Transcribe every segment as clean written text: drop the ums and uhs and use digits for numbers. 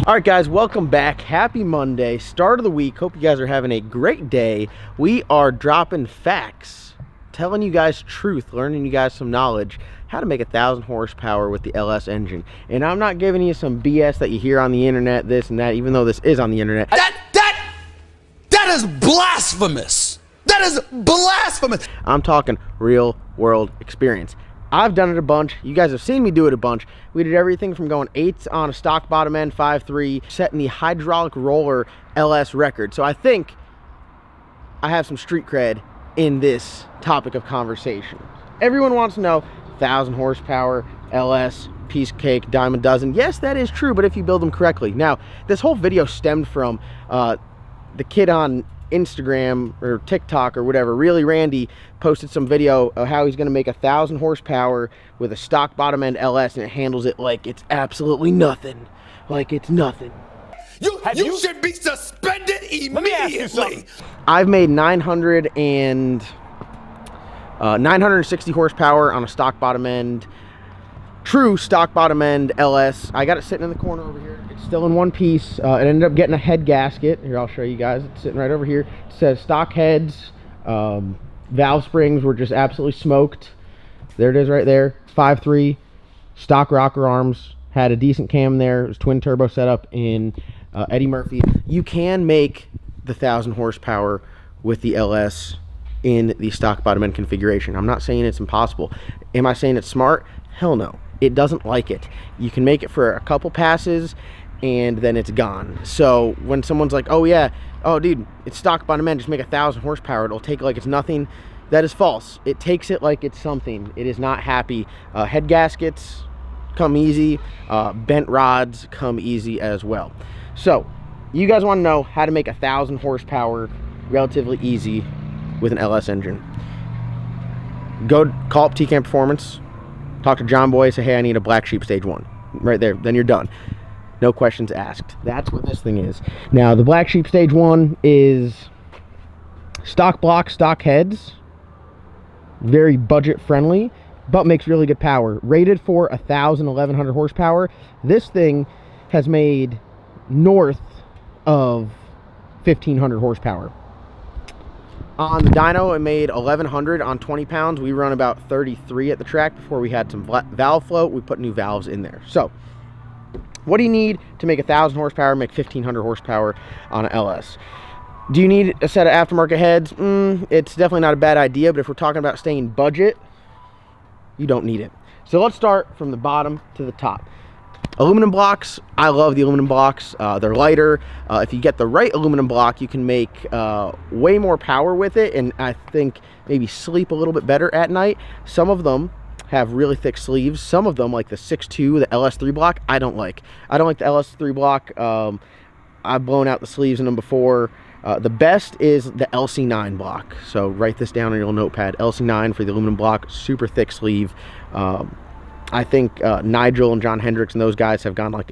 All right, guys, welcome back. Happy Monday, start of the week. Hope you guys are having a great day. We are dropping facts, telling you guys truth, learning you guys some knowledge, how to make 1,000 horsepower with the LS engine. And I'm not giving you some BS that you hear on the internet, this and that, even though this is on the internet. That is blasphemous. That is blasphemous. I'm talking real world experience. I've done it a bunch. You guys have seen me do it a bunch. We did everything from going 8s on a stock bottom end 5.3, setting the hydraulic roller LS record. So I think I have some street cred in this topic of conversation. Everyone wants to know 1,000 horsepower, LS, piece of cake, dime a dozen. Yes, that is true, but if you build them correctly. Now, this whole video stemmed from the kid on Instagram or TikTok or whatever, Really Randy, posted some video of how he's going to make 1,000 horsepower with a stock bottom end LS, and it handles it like it's absolutely nothing. Like it's nothing. You should be suspended immediately. Let me ask you something. I've made 960 horsepower on a stock bottom end, true stock bottom end LS. I got it sitting in the corner over here. It's still in one piece. It ended up getting a head gasket. Here, I'll show you guys. It's sitting right over here. It says stock heads. Valve springs were just absolutely smoked. There it is right there. 5.3 stock rocker arms. Had a decent cam there. It was twin turbo setup in Eddie Murphy. You can make the 1,000 horsepower with the LS in the stock bottom end configuration. I'm not saying it's impossible. Am I saying it's smart? Hell no. It doesn't like it. You can make it for a couple passes and then it's gone. So when someone's like, oh yeah, oh dude, it's stock bottom end, just make 1,000 horsepower, it'll take it like it's nothing, that is false. It takes it like it's something. It is not happy. Head gaskets come easy. Bent rods come easy as well. So you guys want to know how to make 1,000 horsepower relatively easy with an LS engine. Go call up TCAM Performance, talk to John Boy, say, hey, I need a Black Sheep Stage 1. Right there, then you're done. No questions asked. That's what this thing is. Now, the Black Sheep Stage 1 is stock block, stock heads. Very budget friendly, but makes really good power. Rated for 1,100 horsepower. This thing has made north of 1,500 horsepower. On the dyno, it made 1,100 on 20 pounds. We run about 33 at the track before we had some valve float. We put new valves in there. So, what do you need to make 1,000 horsepower, make 1,500 horsepower on an LS? Do you need a set of aftermarket heads? It's definitely not a bad idea, but if we're talking about staying budget, you don't need it. So let's start from the bottom to the top. Aluminum blocks, I love the aluminum blocks. They're lighter. If you get the right aluminum block, you can make way more power with it, and I think maybe sleep a little bit better at night. Some of them have really thick sleeves. Some of them, like the 6.2, the LS3 block, I don't like. I don't like the LS3 block. I've blown out the sleeves in them before. The best is the LC9 block. So write this down on your little notepad. LC9 for the aluminum block, super thick sleeve. I think Nigel and John Hendricks and those guys have gone like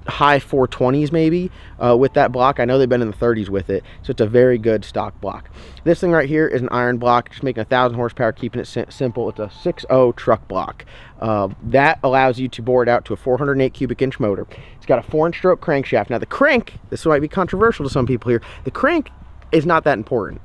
high 420s maybe with that block. I know they've been in the 30s with it, so it's a very good stock block. This thing right here is an iron block, just making 1,000 horsepower, keeping it simple. It's a 6.0 truck block. That allows you to bore it out to a 408 cubic inch motor. It's got a 4-inch stroke crankshaft. Now the crank, this might be controversial to some people here, the crank is not that important.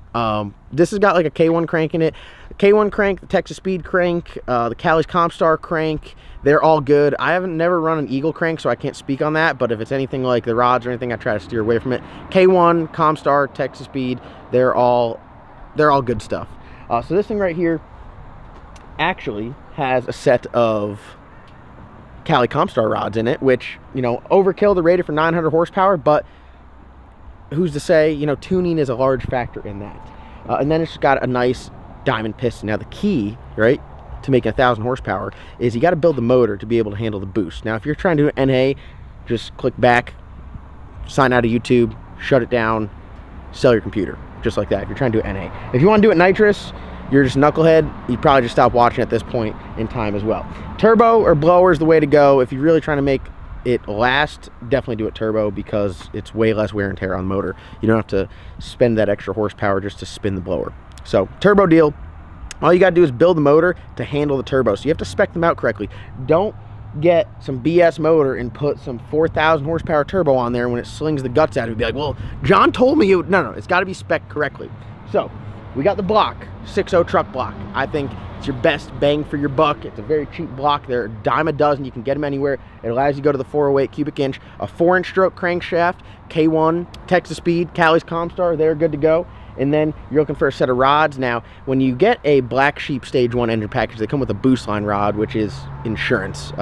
This has got like a K1 crank in it. The K1 crank, the Texas Speed crank, the Cali's Compstar crank, they're all good. I haven't never run an Eagle crank, so I can't speak on that, but if it's anything like the rods or anything, I try to steer away from it. K1, Compstar, Texas Speed, they're all good stuff. So this thing right here actually has a set of Cali Compstar rods in it, which, you know, overkill. They're rated for 900 horsepower, but who's to say, you know, tuning is a large factor in that. And then it's got a nice diamond piston. Now the key, right, to making 1,000 horsepower is you got to build the motor to be able to handle the boost. Now if you're trying to do an NA, just click back, sign out of YouTube, shut it down, sell your computer, just like that. If you're trying to do NA. If you want to do it nitrous, you're just knucklehead, you'd probably just stop watching at this point in time as well. Turbo or blower is the way to go. If you're really trying to make it last, definitely do it turbo, because it's way less wear and tear on the motor. You don't have to spend that extra horsepower just to spin the blower. So turbo deal. All you got to do is build the motor to handle the turbo. So you have to spec them out correctly. Don't get some BS motor and put some 4,000 horsepower turbo on there, when it slings the guts out, it would be like, well, John told me it. No, it's got to be spec correctly. So we got the block, 6.0 truck block. I think it's your best bang for your buck. It's a very cheap block. They're a dime a dozen. You can get them anywhere. It allows you to go to the 408 cubic inch, a 4-inch stroke crankshaft, K1, Texas Speed, Callie's Comstar. They're good to go. And then you're looking for a set of rods. Now, when you get a Black Sheep Stage 1 engine package, they come with a boost line rod, which is insurance.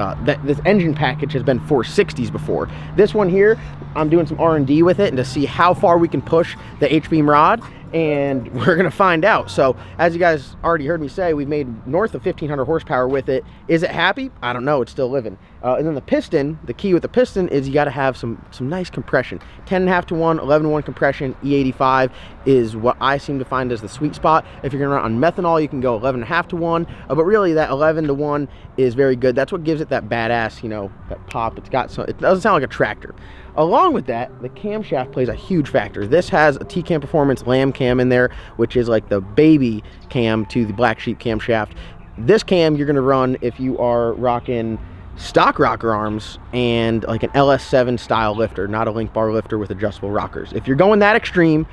This engine package has been 460s before. This one here, I'm doing some R&D with it and to see how far we can push the H-beam rod, and we're gonna find out. So, as you guys already heard me say, we've made north of 1,500 horsepower with it. Is it happy? I don't know, it's still living. And then the piston, the key with the piston is you gotta have some nice compression. 10.5 to 1, 11 to 1 compression, E85 is what I seem to find as the sweet spot. If you're gonna run on methanol, you can go 11.5 to 1, but really that 11 to 1 is very good. That's what gives it that badass, you know, that pop. It doesn't sound like a tractor. Along with that, the camshaft plays a huge factor. This has a T-Cam Performance Lamb cam in there, which is like the baby cam to the Black Sheep camshaft. This cam you're gonna run if you are rocking stock rocker arms and like an LS7 style lifter, not a link bar lifter with adjustable rockers. If you're going that extreme,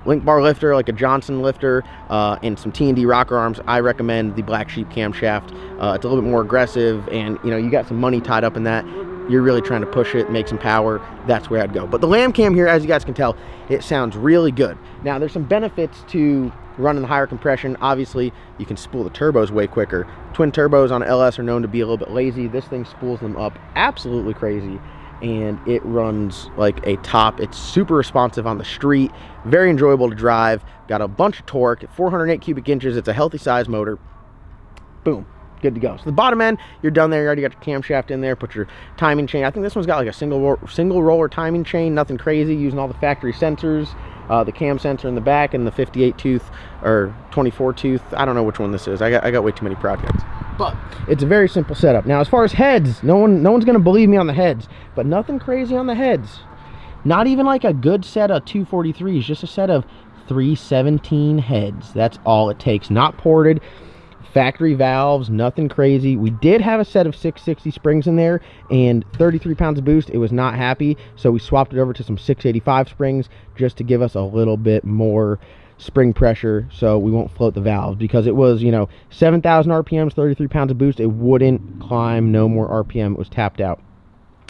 link bar lifter like a Johnson lifter and some T&D rocker arms, I recommend the Black Sheep camshaft. It's a little bit more aggressive, and you know, you got some money tied up in that. You're really trying to push it, make some power, that's where I'd go. But the Lamb cam here, as you guys can tell, it sounds really good. Now, there's some benefits to running the higher compression. Obviously, you can spool the turbos way quicker. Twin turbos on LS are known to be a little bit lazy. This thing spools them up absolutely crazy, and it runs like a top. It's super responsive on the street, very enjoyable to drive, got a bunch of torque, 408 cubic inches. It's a healthy size motor. Boom. Good to go. So the bottom end, you're done there. You already got your camshaft in there. Put your timing chain. I think this one's got like a single roller timing chain. Nothing crazy. Using all the factory sensors. The cam sensor in the back and the 58 tooth or 24 tooth. I don't know which one this is. I got way too many projects. But it's a very simple setup. Now, as far as heads, no one's gonna believe me on the heads, but nothing crazy on the heads. Not even like a good set of 243s. Just a set of 317 heads. That's all it takes. Not ported. Factory valves, nothing crazy. We did have a set of 660 springs in there and 33 pounds of boost. It was not happy, so we swapped it over to some 685 springs just to give us a little bit more spring pressure so we won't float the valves, because it was, you know, 7,000 RPMs, 33 pounds of boost. It wouldn't climb no more RPM. It was tapped out.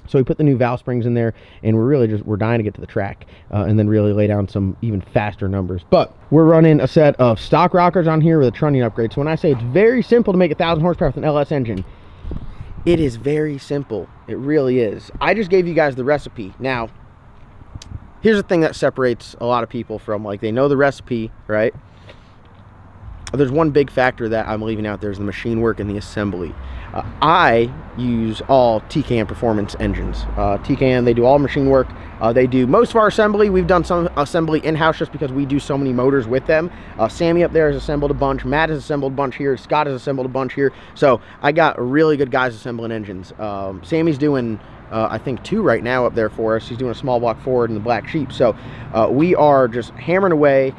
So we put the new valve springs in there, and we're dying to get to the track and then really lay down some even faster numbers. But we're running a set of stock rockers on here with a trunnion upgrade. So when I say it's very simple to make 1,000 horsepower with an LS engine, it is very simple. It really is. I just gave you guys the recipe. Now, here's the thing that separates a lot of people from, like, they know the recipe, right? There's one big factor that I'm leaving out there is the machine work and the assembly. I use all T-Cam Performance engines. T-Cam, they do all machine work. They do most of our assembly. We've done some assembly in-house just because we do so many motors with them. Sammy up there has assembled a bunch. Matt has assembled a bunch here. Scott has assembled a bunch here. So I got really good guys assembling engines. Sammy's doing, I think, 2 right now up there for us. He's doing a small block Ford and the Black Sheep. So we are just hammering away.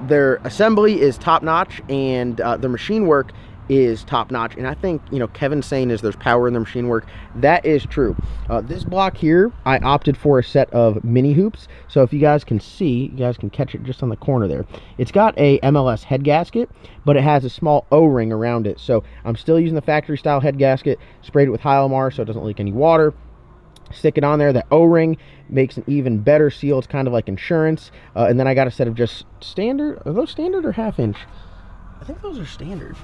Their assembly is top-notch, and their machine work is top-notch. And I think, you know, Kevin's saying is there's power in their machine work. That is true. This block here, I opted for a set of mini hoops. So if you guys can see, you guys can catch it just on the corner there. It's got a MLS head gasket, but it has a small O-ring around it. So I'm still using the factory style head gasket, sprayed it with Hyalomar so it doesn't leak any water. Stick it on there. That O-ring makes an even better seal. It's kind of like insurance. And then I got a set of just standard. Are those standard or half-inch? I think those are standard.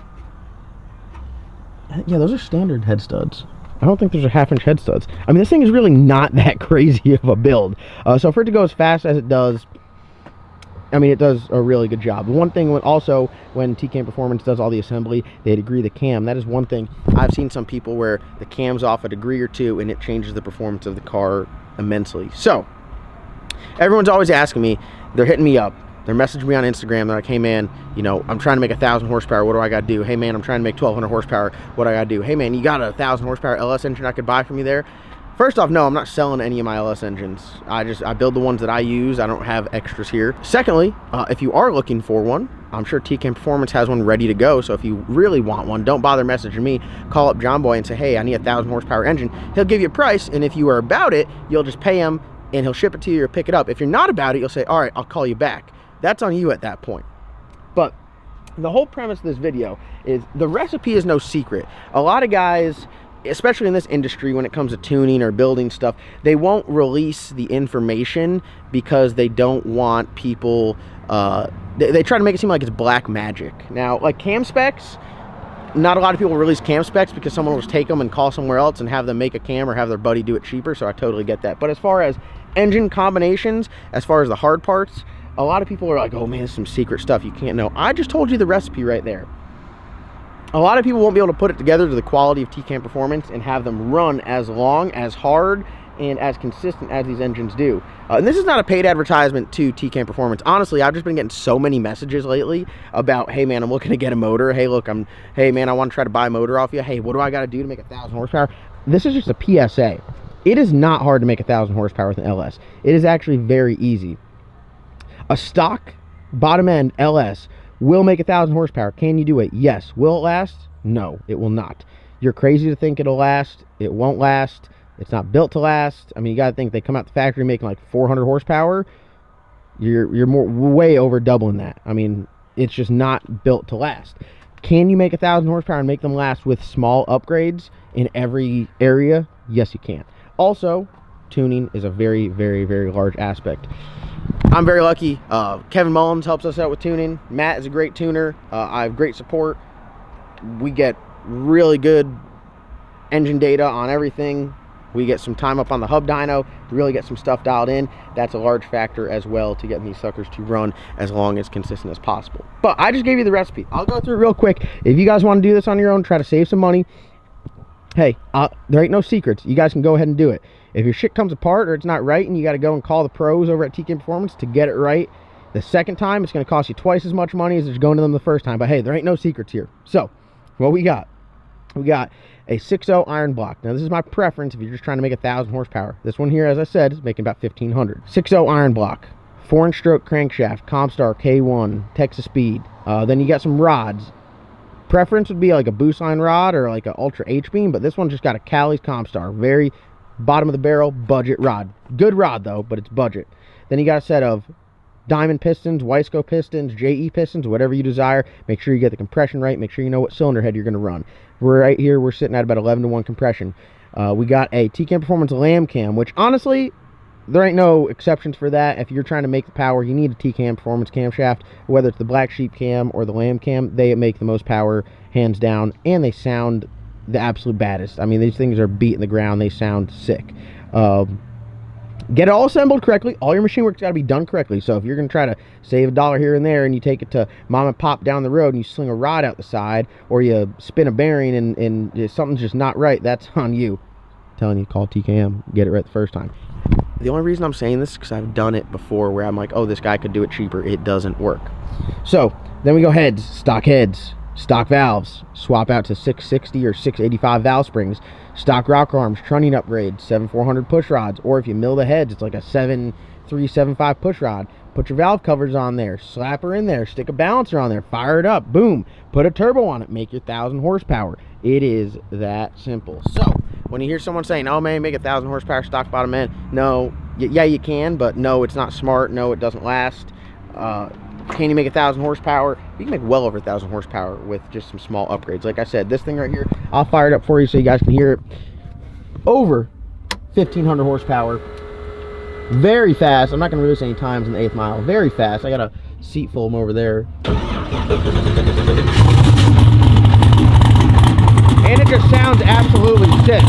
Yeah, those are standard head studs. I don't think those are half-inch head studs. I mean, this thing is really not that crazy of a build. So for it to go as fast as it does, I mean, it does a really good job. One thing also, when T-Cam Performance does all the assembly, they degree the cam. That is one thing. I've seen some people where the cam's off a degree or 2 and it changes the performance of the car immensely. So everyone's always asking me, they're hitting me up, they're messaging me on Instagram. They're like, hey man, you know, I'm trying to make 1,000 horsepower. What do I got to do? Hey man, I'm trying to make 1,200 horsepower. What do I got to do? Hey man, you got a 1,000 horsepower LS engine I could buy from you there? First off, no, I'm not selling any of my LS engines. I build the ones that I use. I don't have extras here. Secondly, if you are looking for one, I'm sure TCAM Performance has one ready to go. So if you really want one, don't bother messaging me. Call up John Boy and say, hey, I need a 1,000 horsepower engine. He'll give you a price, and if you are about it, you'll just pay him and he'll ship it to you or pick it up. If you're not about it, you'll say, all right, I'll call you back. That's on you at that point. But the whole premise of this video is the recipe is no secret. A lot of guys, especially in this industry, when it comes to tuning or building stuff, they won't release the information because they don't want people, they try to make it seem like it's black magic. Now, like cam specs, not a lot of people release cam specs because someone will just take them and call somewhere else and have them make a cam or have their buddy do it cheaper, so I totally get that. But as far as engine combinations, as far as the hard parts, a lot of people are like, oh man, some secret stuff you can't know. I just told you the recipe right there. A lot of people won't be able to put it together to the quality of TCAM Performance and have them run as long, as hard, and as consistent as these engines do. And this is not a paid advertisement to TCAM Performance. Honestly, I've just been getting so many messages lately about, hey man, I'm looking to get a motor. Hey, look, hey man, I want to try to buy a motor off you. Hey, what do I got to do to make 1,000 horsepower? This is just a PSA. It is not hard to make 1,000 horsepower with an LS. It is actually very easy. A stock bottom end LS will make 1,000 horsepower. Can you do it? Yes. Will it last? No, it will not. You're crazy to think it'll last. It won't last. It's not built to last. I mean, you got to think they come out the factory making like 400 horsepower. You're way over doubling that. I mean, it's just not built to last. Can you make 1,000 horsepower and make them last with small upgrades in every area? Yes, you can. Also, tuning is a very, very, very large aspect. I'm very lucky. Kevin Mullins helps us out with tuning. Matt is a great tuner. I have great support. We get really good engine data on everything. We get some time up on the hub dyno to really get some stuff dialed in. That's a large factor as well to getting these suckers to run as long as consistent as possible. But I just gave you the recipe. I'll go through it real quick. If you guys want to do this on your own, try to save some money, hey, there ain't no secrets. You guys can go ahead and do it. If your shit comes apart or it's not right and you got to go and call the pros over at TCAM Performance to get it right the second time, it's going to cost you twice as much money as just going to them the first time. But hey, there ain't no secrets here. So what we got a 6.0 iron block. Now this is my preference if you're just trying to make 1,000 horsepower. This one here, as I said, is making about 1,500. 6.0 iron block, 4-inch stroke crankshaft, Comstar K1, Texas Speed. Then you got some rods. Preference would be like a boost line rod or like an Ultra H-beam, but this one's just got a Cali's Comstar. Very bottom of the barrel budget rod. Good rod though, but it's budget. Then you got a set of diamond pistons, Wiseco pistons, JE pistons, whatever you desire. Make sure you get the compression right. Make sure you know what cylinder head you're going to run. Right here, we're sitting at about 11-to-1 compression. We got a TCAM Performance lamb cam, which honestly, there ain't no exceptions for that. If you're trying to make the power, you need a TCAM Performance camshaft. Whether it's the black sheep cam or the lamb cam, they make the most power, hands down, and they sound the absolute baddest. I mean, these things are beating the ground. They sound sick. Get it all assembled correctly. All your machine work's got to be done correctly. So if you're going to try to save $1 here and there and you take it to mom and pop down the road and you sling a rod out the side or you spin a bearing and something's just not right, that's on you. I'm telling you, call TKM. Get it right the first time. The only reason I'm saying this is because I've done it before where I'm like, oh, this guy could do it cheaper. It doesn't work. So then we go heads, stock valves, swap out to 660 or 685 valve springs, stock rocker arms, trunnion upgrades, 7400 push rods, or if you mill the heads, it's like a 7375 push rod. Put your valve covers on there, slap her in there, stick a balancer on there, fire it up, boom, put a turbo on it, make your 1,000 horsepower. It is that simple. So when you hear someone saying, oh man, make 1,000 horsepower stock bottom end, no, yeah, you can, but no, it's not smart. No, it doesn't last. Can you make 1,000 horsepower? You can make well over 1,000 horsepower with just some small upgrades. Like I said, this thing right here, I'll fire it up for you so you guys can hear it. Over 1,500 horsepower. Very fast. I'm not going to release any times in the 8th mile. Very fast. I got a seat full of them over there. And it just sounds absolutely sick.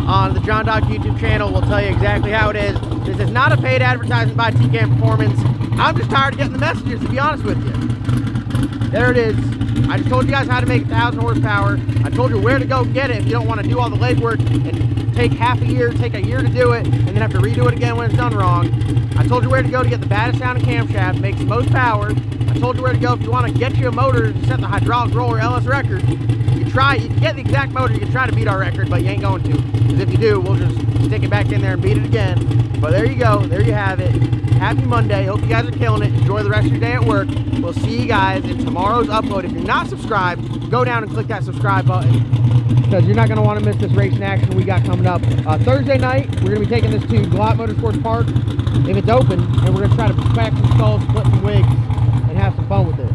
on the John Doc YouTube channel will tell you exactly how it is. This is not a paid advertisement by TCAM Performance. I'm just tired of getting the messages, to be honest with you. There it is. I just told you guys how to make 1,000 horsepower. I told you where to go get it if you don't want to do all the legwork and take half a year, take a year to do it, and then have to redo it again when it's done wrong. I told you where to go to get the baddest sounding camshaft, makes the most power. I told you where to go if you want to get you a motor to set the hydraulic roller LS record. You can get the exact motor, you can try to beat our record, but you ain't going to. Because if you do, we'll just stick it back in there and beat it again. But there you go, there you have it. Happy Monday, hope you guys are killing it. Enjoy the rest of your day at work. We'll see you guys in tomorrow's upload. If you're not subscribed, go down and click that subscribe button, because you're not going to want to miss this racing action we got coming up. Thursday night, we're going to be taking this to Glot Motorsports Park, if it's open, and we're going to try to crack some skulls, split some wigs, and have some fun with it.